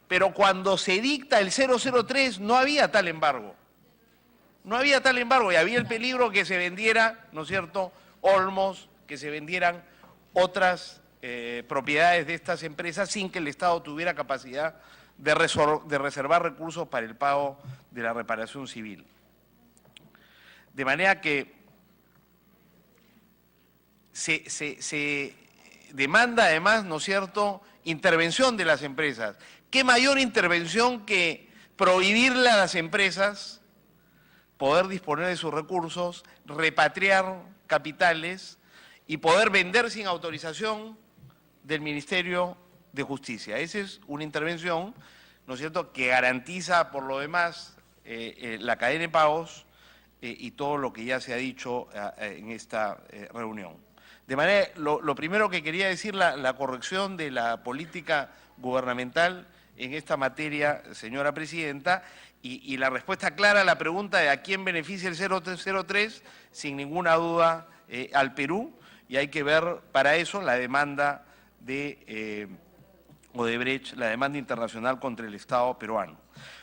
Pero cuando se dicta el 003 no había tal embargo. No había tal embargo y había el peligro que se vendiera, ¿no es cierto?, Olmos, que se vendieran otras propiedades de estas empresas sin que el Estado tuviera capacidad de reservar recursos para el pago de la reparación civil. De manera que se demanda además, ¿no es cierto?, intervención de las empresas. ¿Qué mayor intervención que prohibirle a las empresas poder disponer de sus recursos, repatriar capitales y poder vender sin autorización del Ministerio de Justicia? Esa es una intervención, ¿no es cierto?, que garantiza por lo demás la cadena de pagos y todo lo que ya se ha dicho en esta reunión. De manera, lo primero que quería decir, la corrección de la política gubernamental en esta materia, señora presidenta, y la respuesta clara a la pregunta de a quién beneficia el 003, sin ninguna duda al Perú, y hay que ver para eso la demanda de Odebrecht, la demanda internacional contra el Estado peruano.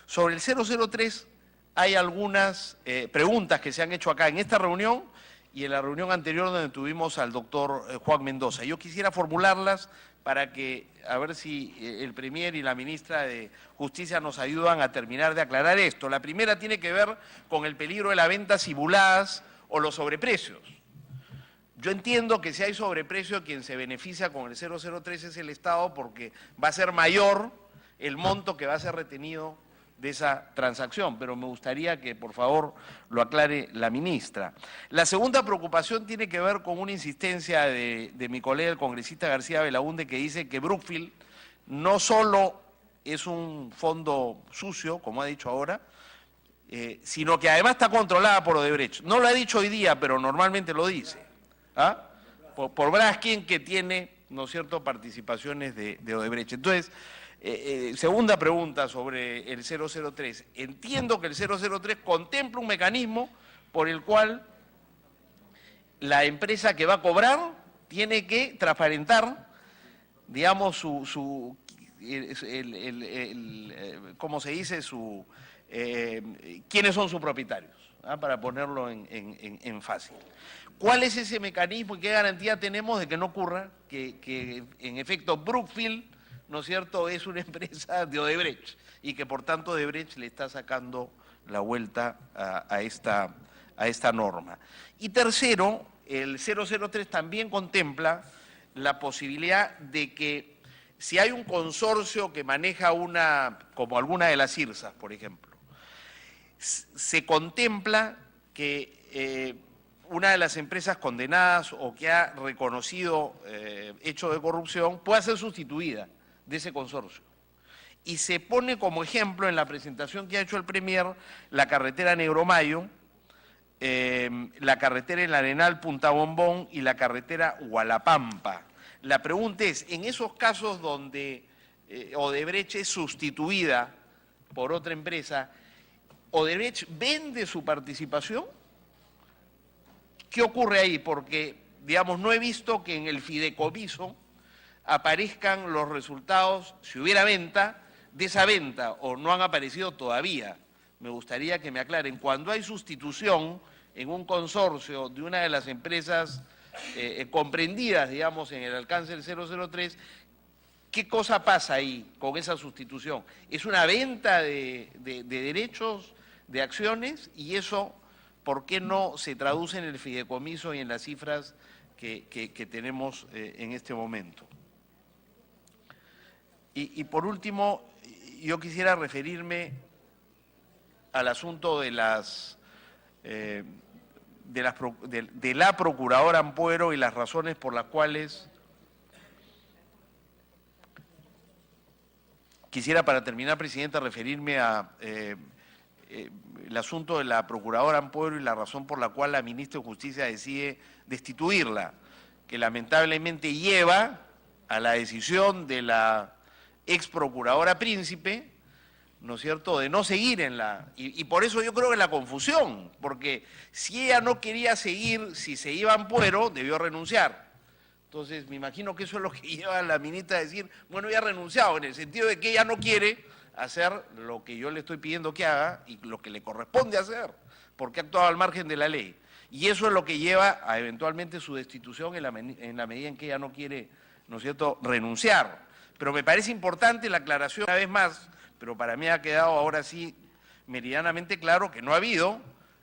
Sobre el 003 hay algunas preguntas que se han hecho acá en esta reunión y en la reunión anterior donde tuvimos al doctor Juan Mendoza. Yo quisiera formularlas para que, a ver si el Premier y la Ministra de Justicia nos ayudan a terminar de aclarar esto. La primera tiene que ver con el peligro de las ventas simuladas o los sobreprecios. Yo entiendo que si hay sobreprecio, quien se beneficia con el 003 es el Estado porque va a ser mayor el monto que va a ser retenido de esa transacción, pero me gustaría que por favor lo aclare la ministra. La segunda preocupación tiene que ver con una insistencia de mi colega el congresista García Belaúnde, que dice que Brookfield no solo es un fondo sucio, como ha dicho ahora, sino que además está controlada por Odebrecht. No lo ha dicho hoy día, pero normalmente lo dice, ¿ah? Por Braskin, que tiene, ¿no es cierto?, participaciones de Odebrecht. Entonces, segunda pregunta sobre el 003. Entiendo que el 003 contempla un mecanismo por el cual la empresa que va a cobrar tiene que transparentar, digamos, ¿cómo se dice? ¿Quiénes son sus propietarios? Para ponerlo en fácil. ¿Cuál es ese mecanismo y qué garantía tenemos de que no ocurra que en efecto Brookfield, ¿no es cierto?, es una empresa de Odebrecht y que por tanto Odebrecht le está sacando la vuelta a esta norma? Y tercero, el 003 también contempla la posibilidad de que si hay un consorcio que maneja como alguna de las IRSAs, por ejemplo, se contempla que una de las empresas condenadas o que ha reconocido hechos de corrupción pueda ser sustituida de ese consorcio. Y se pone como ejemplo en la presentación que ha hecho el Premier la carretera Negro Mayo, la carretera El Arenal Punta Bombón y la carretera Hualapampa. La pregunta es, en esos casos donde Odebrecht es sustituida por otra empresa, ¿Odebrecht vende su participación? ¿Qué ocurre ahí? Porque, digamos, no he visto que en el fideicomiso aparezcan los resultados, si hubiera venta, de esa venta, o no han aparecido todavía. Me gustaría que me aclaren. Cuando hay sustitución en un consorcio de una de las empresas comprendidas, digamos, en el alcance del 003, ¿qué cosa pasa ahí con esa sustitución? ¿Es una venta de derechos, de acciones? Y eso, ¿por qué no se traduce en el fideicomiso y en las cifras que tenemos en este momento? Y por último, yo quisiera referirme al asunto de la procuradora Ampuero y las razones por las cuales quisiera, para terminar, presidenta, referirme a el asunto de la procuradora Ampuero y la razón por la cual la ministra de Justicia decide destituirla, que lamentablemente lleva a la decisión de la ex procuradora Príncipe, ¿no es cierto?, de no seguir en la... Y por eso yo creo que la confusión, porque si ella no quería seguir, si se iba a Ampuero, debió renunciar. Entonces, me imagino que eso es lo que lleva a la ministra a decir, bueno, ya ha renunciado, en el sentido de que ella no quiere hacer lo que yo le estoy pidiendo que haga y lo que le corresponde hacer, porque ha actuado al margen de la ley. Y eso es lo que lleva a eventualmente su destitución en la medida en que ella no quiere, ¿no es cierto?, renunciar. Pero me parece importante la aclaración una vez más, pero para mí ha quedado ahora sí meridianamente claro que no ha habido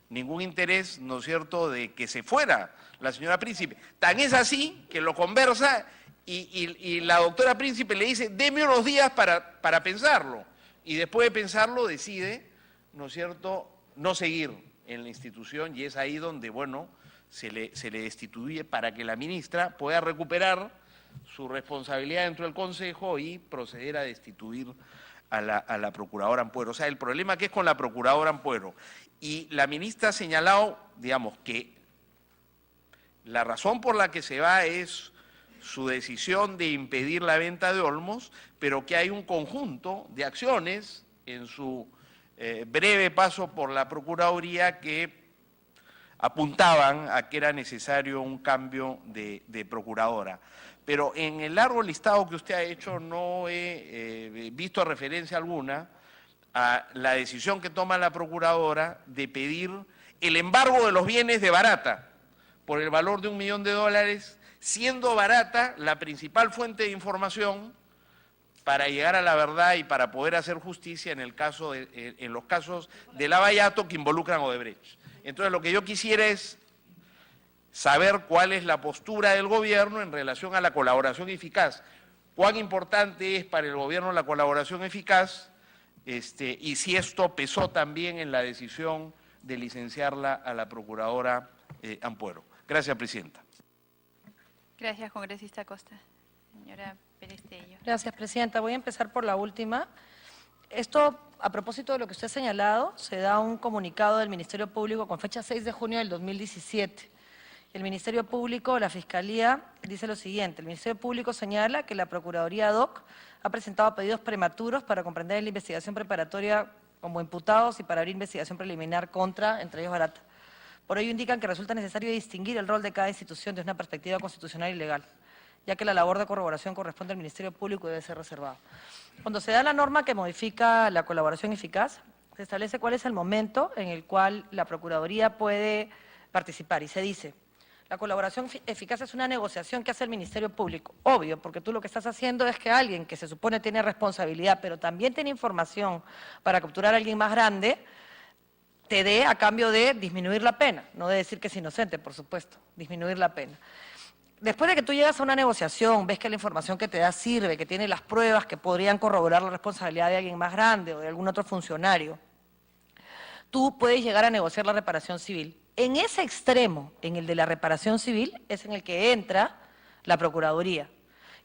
ningún interés, ¿no es cierto?, de que se fuera la señora Príncipe. Tan es así que lo conversa y la doctora Príncipe le dice, deme unos días para pensarlo. Y después de pensarlo decide, ¿no es cierto?, no seguir en la institución, y es ahí donde, bueno, se le destituye para que la ministra pueda recuperar su responsabilidad dentro del Consejo y proceder a destituir a la procuradora Ampuero. O sea, el problema que es con la procuradora Ampuero. Y la ministra ha señalado, digamos, que la razón por la que se va es su decisión de impedir la venta de Olmos, pero que hay un conjunto de acciones en su breve paso por la Procuraduría que apuntaban a que era necesario un cambio de procuradora. Pero en el largo listado que usted ha hecho no he visto referencia alguna a la decisión que toma la procuradora de pedir el embargo de los bienes de Barata por el valor de $1 millón, siendo Barata la principal fuente de información para llegar a la verdad y para poder hacer justicia en los casos de Lavallato que involucran a Odebrecht. Entonces, lo que yo quisiera es saber cuál es la postura del gobierno en relación a la colaboración eficaz. Cuán importante es para el gobierno la colaboración eficaz y si esto pesó también en la decisión de licenciarla a la procuradora Ampuero. Gracias, presidenta. Gracias, congresista Costa. Señora Pérez Tello. Gracias, presidenta. Voy a empezar por la última. Esto, a propósito de lo que usted ha señalado, se da un comunicado del Ministerio Público con fecha 6 de junio del 2017. El Ministerio Público, la Fiscalía, dice lo siguiente. El Ministerio Público señala que la Procuraduría ad hoc ha presentado pedidos prematuros para comprender la investigación preparatoria como imputados y para abrir investigación preliminar contra, entre ellos Barata. Por ello indican que resulta necesario distinguir el rol de cada institución desde una perspectiva constitucional y legal, ya que la labor de corroboración corresponde al Ministerio Público y debe ser reservada. Cuando se da la norma que modifica la colaboración eficaz, se establece cuál es el momento en el cual la Procuraduría puede participar y se dice: la colaboración eficaz es una negociación que hace el Ministerio Público. Obvio, porque tú lo que estás haciendo es que alguien que se supone tiene responsabilidad, pero también tiene información para capturar a alguien más grande, te dé a cambio de disminuir la pena, no de decir que es inocente, por supuesto, disminuir la pena. Después de que tú llegas a una negociación, ves que la información que te da sirve, que tiene las pruebas que podrían corroborar la responsabilidad de alguien más grande o de algún otro funcionario, tú puedes llegar a negociar la reparación civil. En ese extremo, en el de la reparación civil, es en el que entra la Procuraduría.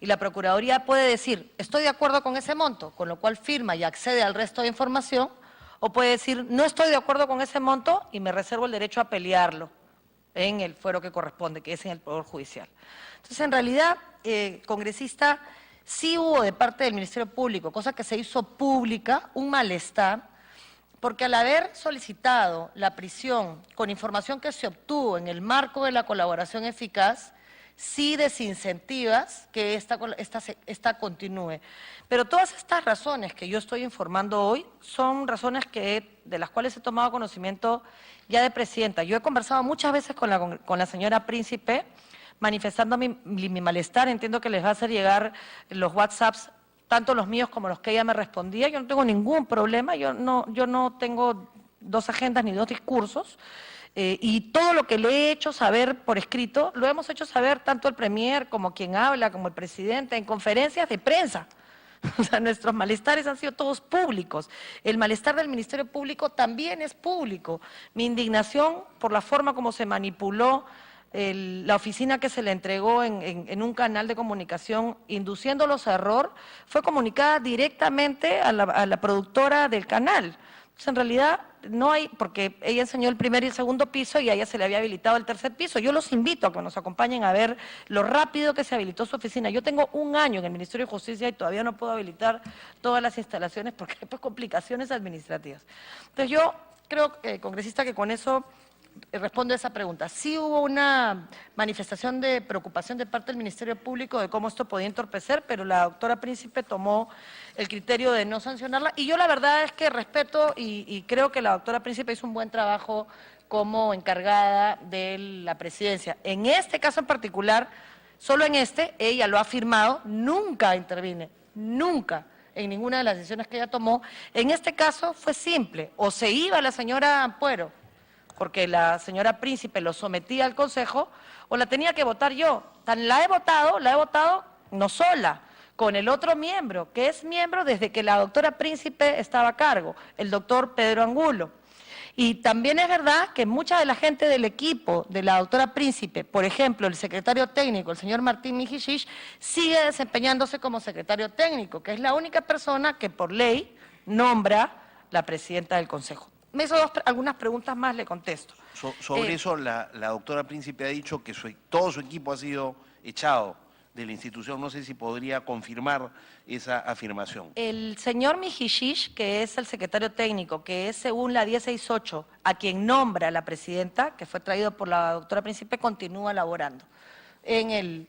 Y la Procuraduría puede decir, estoy de acuerdo con ese monto, con lo cual firma y accede al resto de información, o puede decir, no estoy de acuerdo con ese monto y me reservo el derecho a pelearlo en el fuero que corresponde, que es en el Poder Judicial. Entonces, en realidad, congresista, sí hubo de parte del Ministerio Público, cosa que se hizo pública, un malestar, porque al haber solicitado la prisión con información que se obtuvo en el marco de la colaboración eficaz, sí desincentivas que esta continúe. Pero todas estas razones que yo estoy informando hoy son razones de las cuales he tomado conocimiento ya de presidenta. Yo he conversado muchas veces con la señora Príncipe, manifestando mi malestar. Entiendo que les va a hacer llegar los WhatsApps, tanto los míos como los que ella me respondía. Yo no tengo ningún problema, yo no tengo dos agendas ni dos discursos. Y todo lo que le he hecho saber por escrito, lo hemos hecho saber tanto el Premier como quien habla, como el presidente, en conferencias de prensa. O sea, nuestros malestares han sido todos públicos. El malestar del Ministerio Público también es público. Mi indignación por la forma como se manipuló la oficina que se le entregó en un canal de comunicación, induciéndolos a error, fue comunicada directamente a la productora del canal. Entonces, en realidad, no hay, porque ella enseñó el primer y el segundo piso y a ella se le había habilitado el tercer piso. Yo los invito a que nos acompañen a ver lo rápido que se habilitó su oficina. Yo tengo 1 año en el Ministerio de Justicia y todavía no puedo habilitar todas las instalaciones porque hay pues complicaciones administrativas. Entonces yo creo, congresista, que con eso respondo a esa pregunta. Sí hubo una manifestación de preocupación de parte del Ministerio Público de cómo esto podía entorpecer, pero la doctora Príncipe tomó el criterio de no sancionarla. Y yo la verdad es que respeto y creo que la doctora Príncipe hizo un buen trabajo como encargada de la presidencia. En este caso en particular, solo en este, ella lo ha afirmado, nunca intervine, nunca en ninguna de las decisiones que ella tomó. En este caso fue simple, o se iba la señora Ampuero, porque la señora Príncipe lo sometía al Consejo, o la tenía que votar yo. La he votado no sola, con el otro miembro, que es miembro desde que la doctora Príncipe estaba a cargo, el doctor Pedro Angulo. Y también es verdad que mucha de la gente del equipo de la doctora Príncipe, por ejemplo, el secretario técnico, el señor Martín Mijishich, sigue desempeñándose como secretario técnico, que es la única persona que por ley nombra la presidenta del Consejo. Me hizo algunas preguntas más, le contesto. Sobre eso, la doctora Príncipe ha dicho que todo su equipo ha sido echado de la institución. No sé si podría confirmar esa afirmación. El señor Mijishich, que es el secretario técnico, que es según la 1068, a quien nombra la presidenta, que fue traído por la doctora Príncipe, continúa laborando en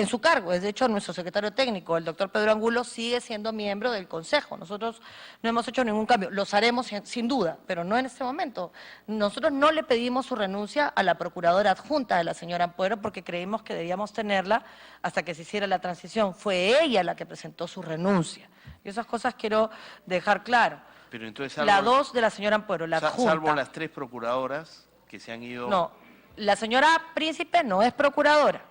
su cargo. De hecho, nuestro secretario técnico, el doctor Pedro Angulo, sigue siendo miembro del Consejo. Nosotros no hemos hecho ningún cambio, los haremos sin duda, pero no en este momento. Nosotros no le pedimos su renuncia a la procuradora adjunta de la señora Ampuero porque creímos que debíamos tenerla hasta que se hiciera la transición. Fue ella la que presentó su renuncia. Y esas cosas quiero dejar claro. Pero entonces, la 2 de la señora Ampuero, la adjunta. Salvo las 3 procuradoras que se han ido... No. La señora Príncipe no es procuradora.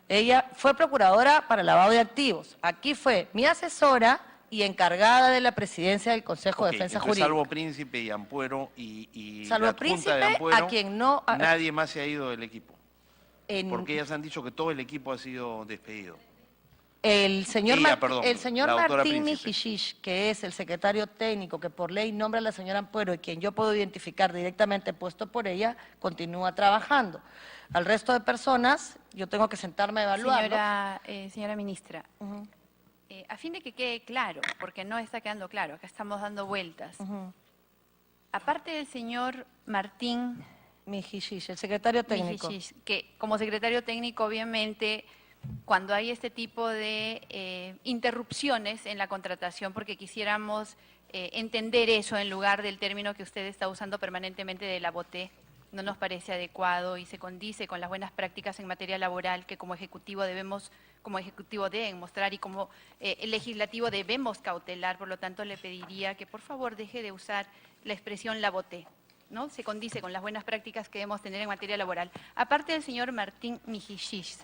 Ella fue procuradora para lavado de activos. Aquí fue mi asesora y encargada de la presidencia del Consejo de Defensa Jurídica. Salvo Príncipe y Ampuero y salvo la Príncipe, de Ampuero, a quien no... nadie más se ha ido del equipo. Porque ellas han dicho que todo el equipo ha sido despedido. El señor Martín Príncipe. Mijishich, que es el secretario técnico que por ley nombra a la señora Ampuero y quien yo puedo identificar directamente puesto por ella, continúa trabajando. Al resto de personas, yo tengo que sentarme a evaluarlo. Señora ministra, a fin de que quede claro, porque no está quedando claro, acá estamos dando vueltas. Aparte del señor Martín Mijishich, el secretario técnico. Mijishich, que como secretario técnico, obviamente, cuando hay este tipo de interrupciones en la contratación, porque quisiéramos entender eso en lugar del término que usted está usando permanentemente de la boté, no nos parece adecuado y se condice con las buenas prácticas en materia laboral que como ejecutivo deben mostrar y como el legislativo debemos cautelar. Por lo tanto, le pediría que por favor deje de usar la expresión la boté, ¿no? Se condice con las buenas prácticas que debemos tener en materia laboral. Aparte del señor Martín Mijishich,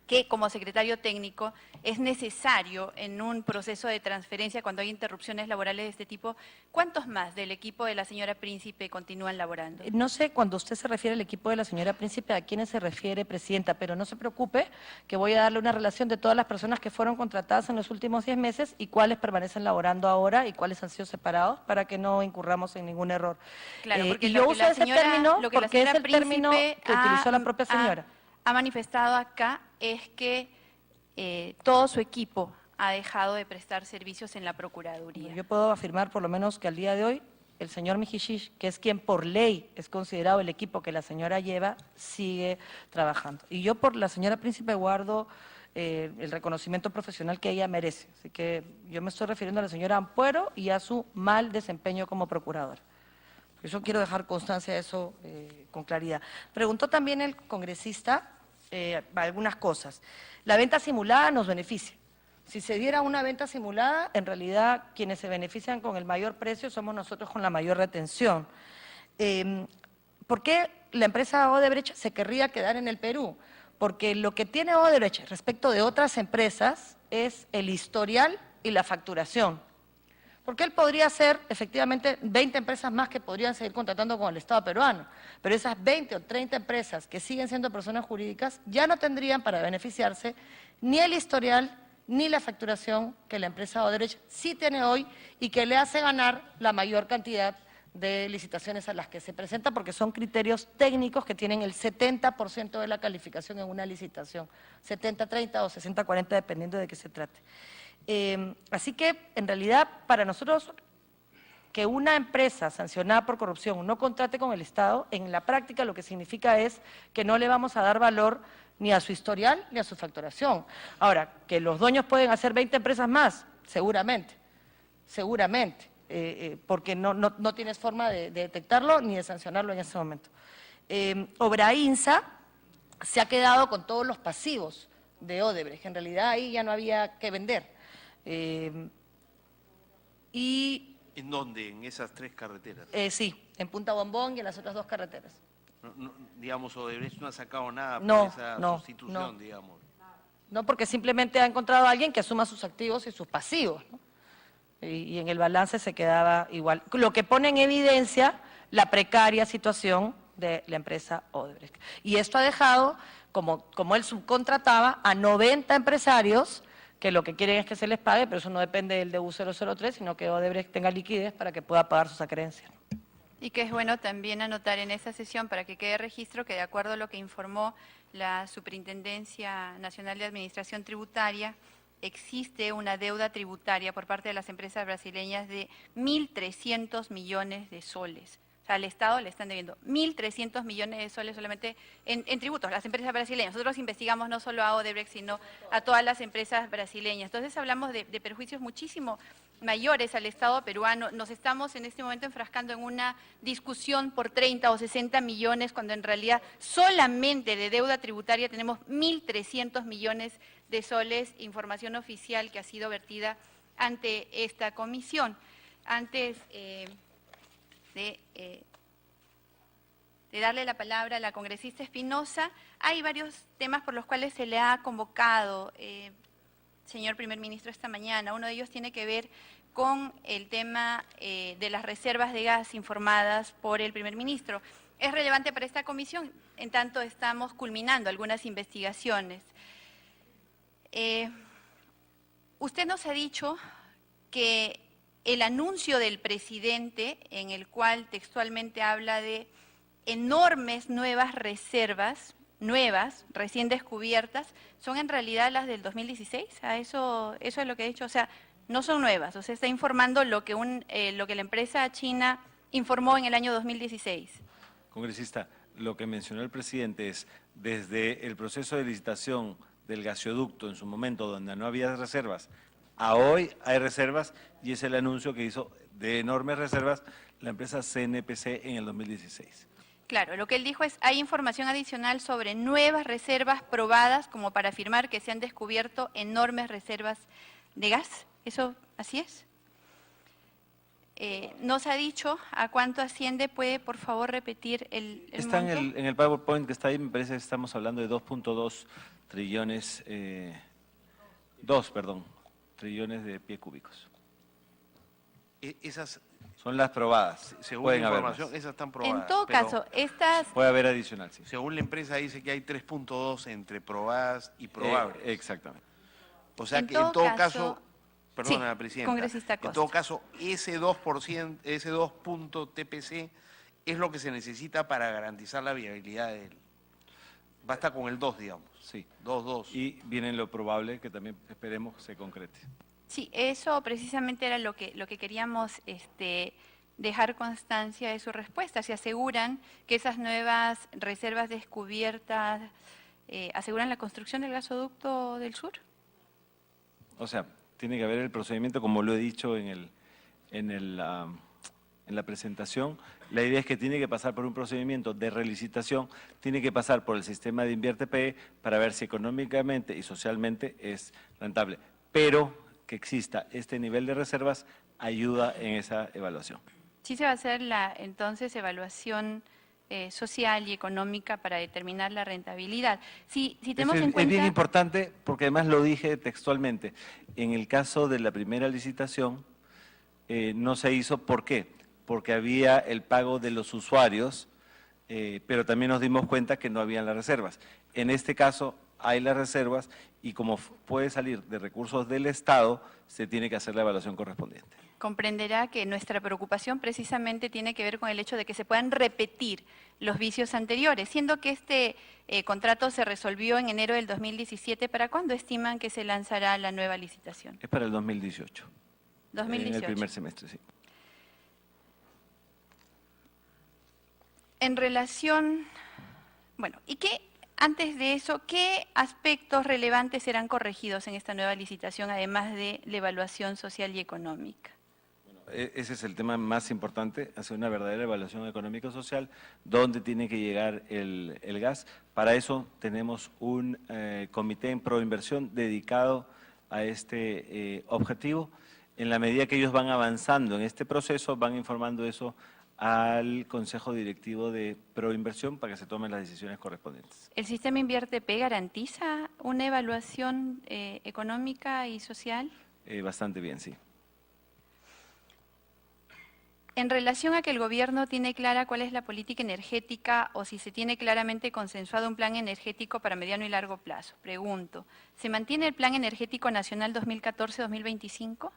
que como secretario técnico es necesario en un proceso de transferencia cuando hay interrupciones laborales de este tipo, ¿cuántos más del equipo de la señora Príncipe continúan laborando? No sé, cuando usted se refiere al equipo de la señora Príncipe, a quiénes se refiere, Presidenta, pero no se preocupe, que voy a darle una relación de todas las personas que fueron contratadas en los últimos 10 meses y cuáles permanecen laborando ahora y cuáles han sido separados para que no incurramos en ningún error. Claro, porque y yo uso ese término porque es el término que utilizó la propia señora. Ha manifestado acá es que todo su equipo ha dejado de prestar servicios en la Procuraduría. Yo puedo afirmar por lo menos que al día de hoy el señor Mijishich, que es quien por ley es considerado el equipo que la señora lleva, sigue trabajando. Y yo por la señora Príncipe guardo el reconocimiento profesional que ella merece. Así que yo me estoy refiriendo a la señora Ampuero y a su mal desempeño como procuradora. Por eso quiero dejar constancia de eso con claridad. Preguntó también el congresista algunas cosas. La venta simulada nos beneficia. Si se diera una venta simulada, en realidad quienes se benefician con el mayor precio somos nosotros con la mayor retención. ¿Por qué la empresa Odebrecht se querría quedar en el Perú? Porque lo que tiene Odebrecht respecto de otras empresas es el historial y la facturación. Porque él podría ser, efectivamente, 20 empresas más que podrían seguir contratando con el Estado peruano, pero esas 20 o 30 empresas que siguen siendo personas jurídicas ya no tendrían para beneficiarse ni el historial ni la facturación que la empresa Odebrecht sí tiene hoy y que le hace ganar la mayor cantidad de licitaciones a las que se presenta, porque son criterios técnicos que tienen el 70% de la calificación en una licitación, 70-30 o 60-40, dependiendo de qué se trate. Así que, en realidad, para nosotros, que una empresa sancionada por corrupción no contrate con el Estado, en la práctica lo que significa es que no le vamos a dar valor ni a su historial ni a su facturación. Ahora, que los dueños pueden hacer 20 empresas más, seguramente, porque no tienes forma de detectarlo ni de sancionarlo en ese momento. Obrainsa se ha quedado con todos los pasivos de Odebrecht, en realidad ahí ya no había que vender. ¿En dónde? ¿En esas 3 carreteras? Sí, en Punta Bombón y en las otras 2 carreteras. Digamos, Odebrecht no ha sacado nada No, por esa no, sustitución, no. digamos. No, porque simplemente ha encontrado a alguien que asuma sus activos y sus pasivos, ¿no? Y en el balance se quedaba igual. Lo que pone en evidencia la precaria situación de la empresa Odebrecht. Y esto ha dejado, como él subcontrataba, a 90 empresarios que lo que quieren es que se les pague, pero eso no depende del DU 003, sino que Odebrecht tenga liquidez para que pueda pagar sus acreencias. Y que es bueno también anotar en esa sesión para que quede registro que de acuerdo a lo que informó la Superintendencia Nacional de Administración Tributaria, existe una deuda tributaria por parte de las empresas brasileñas de 1.300 millones de soles. O sea, al Estado le están debiendo 1.300 millones de soles solamente en tributos, las empresas brasileñas. Nosotros investigamos no solo a Odebrecht, sino a todas las empresas brasileñas. Entonces hablamos de perjuicios muchísimo mayores al Estado peruano. Nos estamos en este momento enfrascando en una discusión por 30 o 60 millones, cuando en realidad solamente de deuda tributaria tenemos 1.300 millones de soles, información oficial que ha sido vertida ante esta comisión. Antes de darle la palabra a la congresista Espinosa, hay varios temas por los cuales se le ha convocado, señor primer ministro, esta mañana. Uno de ellos tiene que ver con el tema de las reservas de gas informadas por el primer ministro. Es relevante para esta comisión, en tanto estamos culminando algunas investigaciones. Usted nos ha dicho que el anuncio del presidente, en el cual textualmente habla de enormes nuevas reservas, recién descubiertas, son en realidad las del 2016, eso es lo que he dicho, o sea, no son nuevas, o sea, está informando lo que la empresa china informó en el año 2016. Congresista, lo que mencionó el presidente es, desde el proceso de licitación del gasoducto en su momento donde no había reservas, a hoy hay reservas y es el anuncio que hizo de enormes reservas la empresa CNPC en el 2016. Claro, lo que él dijo es, hay información adicional sobre nuevas reservas probadas como para afirmar que se han descubierto enormes reservas de gas. ¿Eso así es? ¿Nos ha dicho a cuánto asciende? ¿Puede, por favor, repetir el Está monto? en el PowerPoint que está ahí, me parece que estamos hablando de 2.2 trillones, trillones de pies cúbicos. Esas, Son las probadas. según Pueden la haber información, más. esas están probadas. En todo pero caso, estas... Puede haber adicional, sí. según la empresa dice que hay 3.2 entre probadas y probables. Exactamente. O sea en que en todo todo caso- caso, perdona, Sí, Presidenta, congresista en Costa. todo caso, ese 2%, ese 2 TPC es lo que se necesita para garantizar la viabilidad del... Basta con el 2, digamos. Sí. 2. Y viene lo probable que también esperemos se concrete. Sí, eso precisamente era lo que queríamos dejar constancia de su respuesta. Se aseguran que esas nuevas reservas descubiertas aseguran la construcción del gasoducto del sur. O sea, tiene que haber el procedimiento, como lo he dicho en la presentación. La idea es que tiene que pasar por un procedimiento de relicitación, tiene que pasar por el sistema de InviertePE para ver si económicamente y socialmente es rentable. Pero que exista este nivel de reservas ayuda en esa evaluación. Sí se va a hacer entonces evaluación social y económica para determinar la rentabilidad. Si tenemos en Es bien cuenta... importante porque además lo dije textualmente. En el caso de la primera licitación no se hizo, ¿por qué? Porque había el pago de los usuarios, pero también nos dimos cuenta que no habían las reservas. En este caso hay las reservas y como puede salir de recursos del Estado, se tiene que hacer la evaluación correspondiente. Comprenderá que nuestra preocupación precisamente tiene que ver con el hecho de que se puedan repetir los vicios anteriores, siendo que este contrato se resolvió en enero del 2017. ¿Para cuándo estiman que se lanzará la nueva licitación? Es para el 2018. 2018. En el primer semestre, sí. En relación, bueno, antes de eso, ¿qué aspectos relevantes serán corregidos en esta nueva licitación, además de la evaluación social y económica? Ese es el tema más importante, hacer una verdadera evaluación económico-social, dónde tiene que llegar el gas. Para eso tenemos un comité en proinversión dedicado a este objetivo. En la medida que ellos van avanzando en este proceso, van informando eso al Consejo Directivo de Proinversión para que se tomen las decisiones correspondientes. ¿El sistema InvierteP garantiza una evaluación económica y social? Bastante bien, sí. En relación a que el gobierno tiene clara cuál es la política energética o si se tiene claramente consensuado un plan energético para mediano y largo plazo, pregunto, ¿se mantiene el Plan Energético Nacional 2014-2025?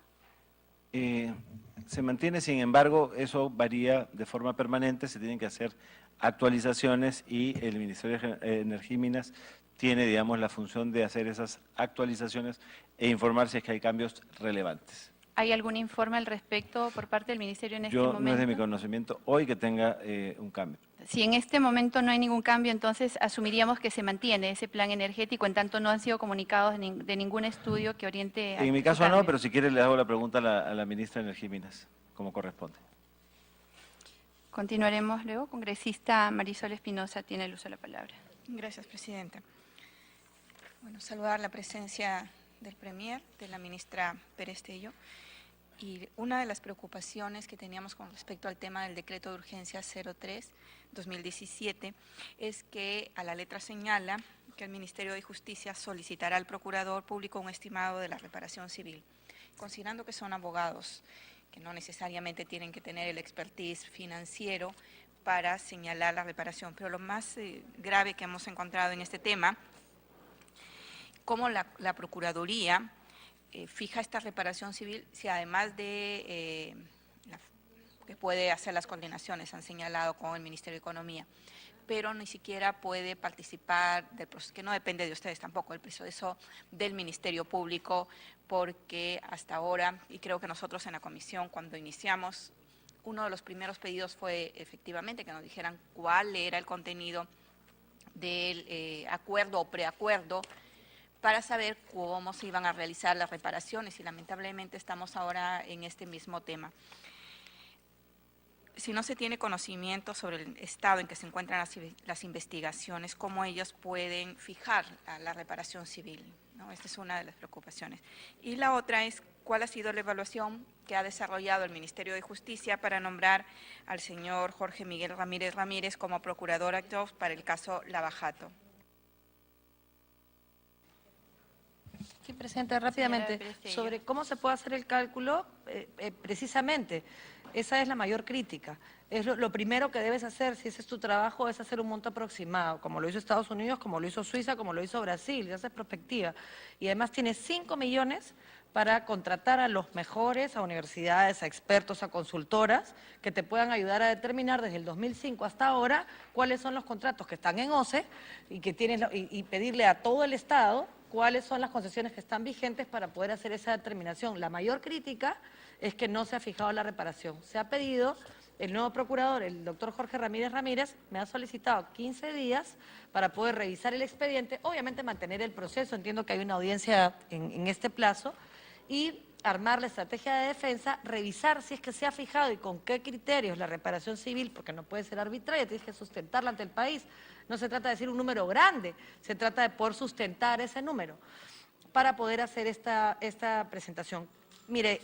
Se mantiene, sin embargo, eso varía de forma permanente, se tienen que hacer actualizaciones y el Ministerio de Energía y Minas tiene, digamos, la función de hacer esas actualizaciones e informar si es que hay cambios relevantes. ¿Hay algún informe al respecto por parte del Ministerio en este momento? No es de mi conocimiento hoy que tenga un cambio. Si en este momento no hay ningún cambio, entonces asumiríamos que se mantiene ese plan energético, en tanto no han sido comunicados de ningún estudio que oriente a En mi su caso no, cambio. pero si quiere le hago la pregunta a la ministra de Energía y Minas, como corresponde. Continuaremos luego. Congresista Marisol Espinosa tiene el uso de la palabra. Gracias, Presidenta. Bueno, saludar la presencia del Premier, de la ministra Pérez Tello. Y una de las preocupaciones que teníamos con respecto al tema del decreto de urgencia 03-2017 es que a la letra señala que el Ministerio de Justicia solicitará al Procurador Público un estimado de la reparación civil. Considerando que son abogados, que no necesariamente tienen que tener el expertise financiero para señalar la reparación, pero lo más grave que hemos encontrado en este tema, cómo la Procuraduría fija esta reparación civil si además de que puede hacer las coordinaciones, han señalado con el Ministerio de Economía, pero ni siquiera puede participar del proceso, que no depende de ustedes tampoco, el proceso del Ministerio Público, porque hasta ahora, y creo que nosotros en la comisión cuando iniciamos, uno de los primeros pedidos fue efectivamente que nos dijeran cuál era el contenido del acuerdo o preacuerdo para saber cómo se iban a realizar las reparaciones y lamentablemente estamos ahora en este mismo tema. Si no se tiene conocimiento sobre el estado en que se encuentran las investigaciones, cómo ellos pueden fijar la reparación civil, ¿no? Esta es una de las preocupaciones. Y la otra es cuál ha sido la evaluación que ha desarrollado el Ministerio de Justicia para nombrar al señor Jorge Miguel Ramírez Ramírez como procurador actor para el caso Lavajato. Sí, Presidente, rápidamente, sobre cómo se puede hacer el cálculo, precisamente, esa es la mayor crítica. Es lo primero que debes hacer, si ese es tu trabajo, es hacer un monto aproximado, como lo hizo Estados Unidos, como lo hizo Suiza, como lo hizo Brasil, y haces perspectiva. Y además tienes 5 millones para contratar a los mejores, a universidades, a expertos, a consultoras, que te puedan ayudar a determinar desde el 2005 hasta ahora cuáles son los contratos que están en OCE y que tienes y pedirle a todo el Estado cuáles son las concesiones que están vigentes para poder hacer esa determinación. La mayor crítica es que no se ha fijado la reparación. Se ha pedido, el nuevo procurador, el doctor Jorge Ramírez Ramírez, me ha solicitado 15 días para poder revisar el expediente, obviamente mantener el proceso, entiendo que hay una audiencia en este plazo, y armar la estrategia de defensa, revisar si es que se ha fijado y con qué criterios la reparación civil, porque no puede ser arbitraria, tienes que sustentarla ante el país. No se trata de decir un número grande, se trata de poder sustentar ese número para poder hacer esta presentación. Mire,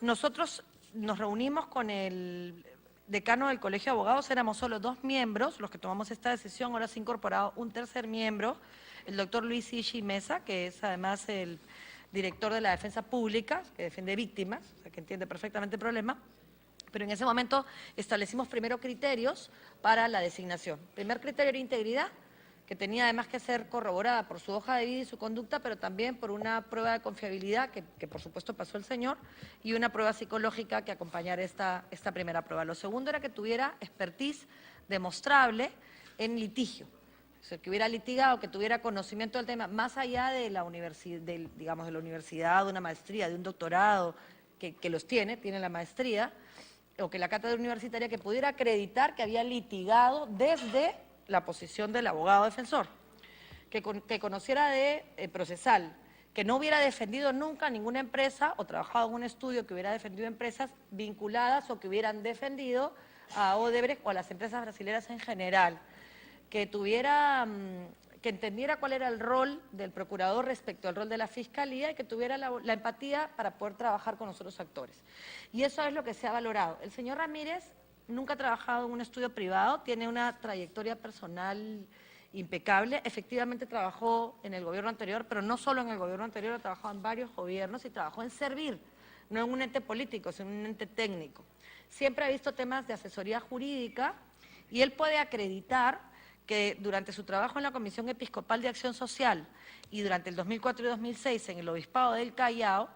nosotros nos reunimos con el decano del Colegio de Abogados, éramos solo 2 miembros los que tomamos esta decisión, ahora se ha incorporado un tercer miembro, el doctor Luis Ishi Mesa, que es además el director de la Defensa Pública, que defiende víctimas, o sea, que entiende perfectamente el problema, pero en ese momento establecimos primero criterios para la designación. Primer criterio era integridad, que tenía además que ser corroborada por su hoja de vida y su conducta, pero también por una prueba de confiabilidad, que por supuesto pasó el señor, y una prueba psicológica que acompañara esta primera prueba. Lo segundo era que tuviera expertise demostrable en litigio. O sea, que hubiera litigado, que tuviera conocimiento del tema, más allá de la universidad, digamos, de la universidad, de una maestría, de un doctorado, que los tiene la maestría, o que la cátedra universitaria que pudiera acreditar que había litigado desde la posición del abogado defensor, que conociera de procesal, que no hubiera defendido nunca ninguna empresa o trabajado en un estudio que hubiera defendido empresas vinculadas o que hubieran defendido a Odebrecht o a las empresas brasileñas en general, que tuviera, que entendiera cuál era el rol del procurador respecto al rol de la Fiscalía y que tuviera la empatía para poder trabajar con los otros actores. Y eso es lo que se ha valorado. El señor Ramírez nunca ha trabajado en un estudio privado, tiene una trayectoria personal impecable. Efectivamente trabajó en el gobierno anterior, pero no solo en el gobierno anterior, ha trabajado en varios gobiernos y trabajó en servir, no en un ente político, sino en un ente técnico. Siempre ha visto temas de asesoría jurídica y él puede acreditar que durante su trabajo en la Comisión Episcopal de Acción Social y durante el 2004 y 2006 en el Obispado del Callao,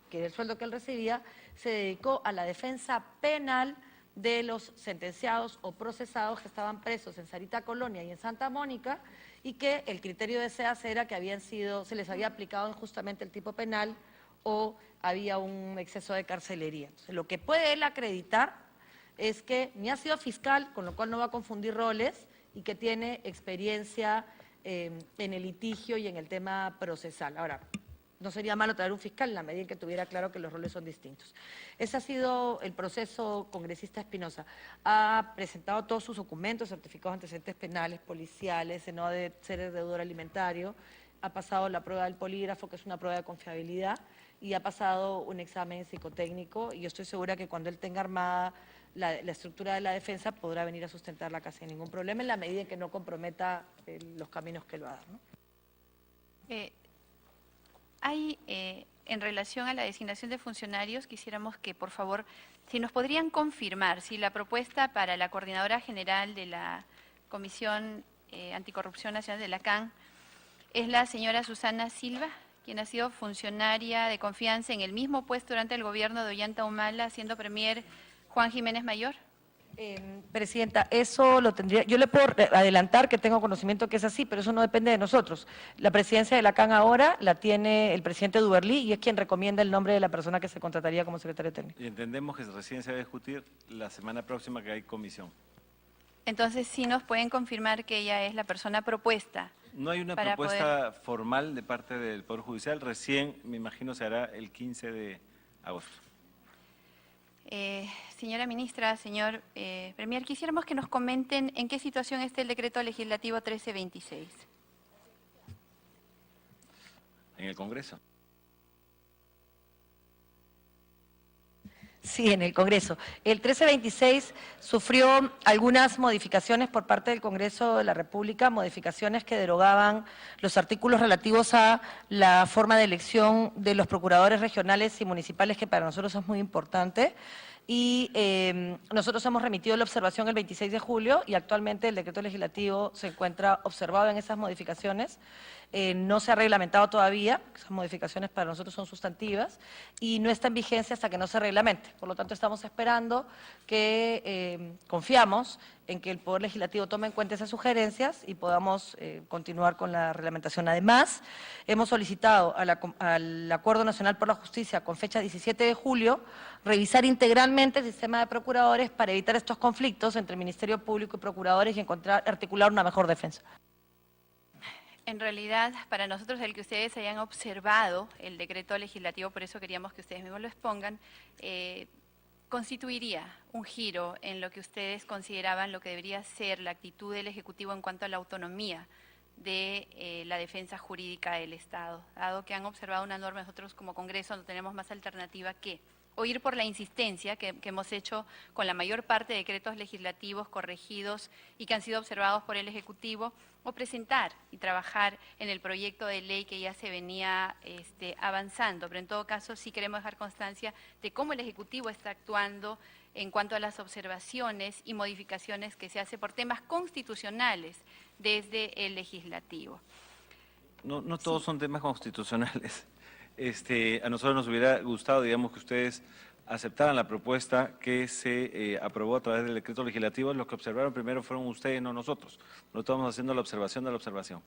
que era el sueldo que él recibía, se dedicó a la defensa penal de los sentenciados o procesados que estaban presos en Sarita Colonia y en Santa Mónica, y que el criterio de SEAS era que se les había aplicado injustamente el tipo penal o había un exceso de carcelería. Entonces, lo que puede él acreditar es que ni ha sido fiscal, con lo cual no va a confundir roles, y que tiene experiencia en el litigio y en el tema procesal. Ahora, no sería malo traer un fiscal en la medida en que tuviera claro que los roles son distintos. Ese ha sido el proceso congresista Espinosa. Ha presentado todos sus documentos, certificados de antecedentes penales, policiales, no de ser deudor alimentario, ha pasado la prueba del polígrafo, que es una prueba de confiabilidad, y ha pasado un examen psicotécnico, y yo estoy segura que cuando él tenga armada la estructura de la defensa podrá venir a sustentarla casi sin ningún problema, en la medida en que no comprometa los caminos que él va a dar, ¿no? En relación a la designación de funcionarios, quisiéramos que, por favor, si nos podrían confirmar si la propuesta para la Coordinadora General de la Comisión Anticorrupción Nacional de la CAN es la señora Susana Silva, quien ha sido funcionaria de confianza en el mismo puesto durante el gobierno de Ollanta Humala, siendo premier Juan Jiménez Mayor. Presidenta, eso lo tendría, yo le puedo adelantar que tengo conocimiento que es así, pero eso no depende de nosotros. La presidencia de la CAN ahora la tiene el presidente Duberlí y es quien recomienda el nombre de la persona que se contrataría como secretario técnico. Y entendemos que recién se va a discutir la semana próxima que hay comisión. Entonces, ¿sí nos pueden confirmar que ella es la persona propuesta? No hay una propuesta formal de parte del Poder Judicial, recién, me imagino, se hará el 15 de agosto. Señora ministra, señor premier, quisiéramos que nos comenten en qué situación está el decreto legislativo 1326. En el Congreso. Sí, en el Congreso. El 1326 sufrió algunas modificaciones por parte del Congreso de la República, modificaciones que derogaban los artículos relativos a la forma de elección de los procuradores regionales y municipales, que para nosotros es muy importante. Y nosotros hemos remitido la observación el 26 de julio y actualmente el decreto legislativo se encuentra observado en esas modificaciones. No se ha reglamentado todavía, esas modificaciones para nosotros son sustantivas y no está en vigencia hasta que no se reglamente. Por lo tanto, estamos esperando que confiamos en que el Poder Legislativo tome en cuenta esas sugerencias y podamos continuar con la reglamentación. Además, hemos solicitado al Acuerdo Nacional por la Justicia con fecha 17 de julio revisar integralmente el sistema de procuradores para evitar estos conflictos entre Ministerio Público y procuradores y articular una mejor defensa. En realidad, para nosotros el que ustedes hayan observado el decreto legislativo, por eso queríamos que ustedes mismos lo expongan, constituiría un giro en lo que ustedes consideraban lo que debería ser la actitud del Ejecutivo en cuanto a la autonomía de la defensa jurídica del Estado. Dado que han observado una norma, nosotros como Congreso no tenemos más alternativa que o ir por la insistencia que hemos hecho con la mayor parte de decretos legislativos corregidos y que han sido observados por el Ejecutivo, o presentar y trabajar en el proyecto de ley que ya se venía avanzando. Pero en todo caso sí queremos dejar constancia de cómo el Ejecutivo está actuando en cuanto a las observaciones y modificaciones que se hace por temas constitucionales desde el Legislativo. No todos son temas constitucionales. A nosotros nos hubiera gustado, digamos, que ustedes aceptaran la propuesta que se aprobó a través del decreto legislativo. Los que observaron primero fueron ustedes, no nosotros. No estamos haciendo la observación de la observación.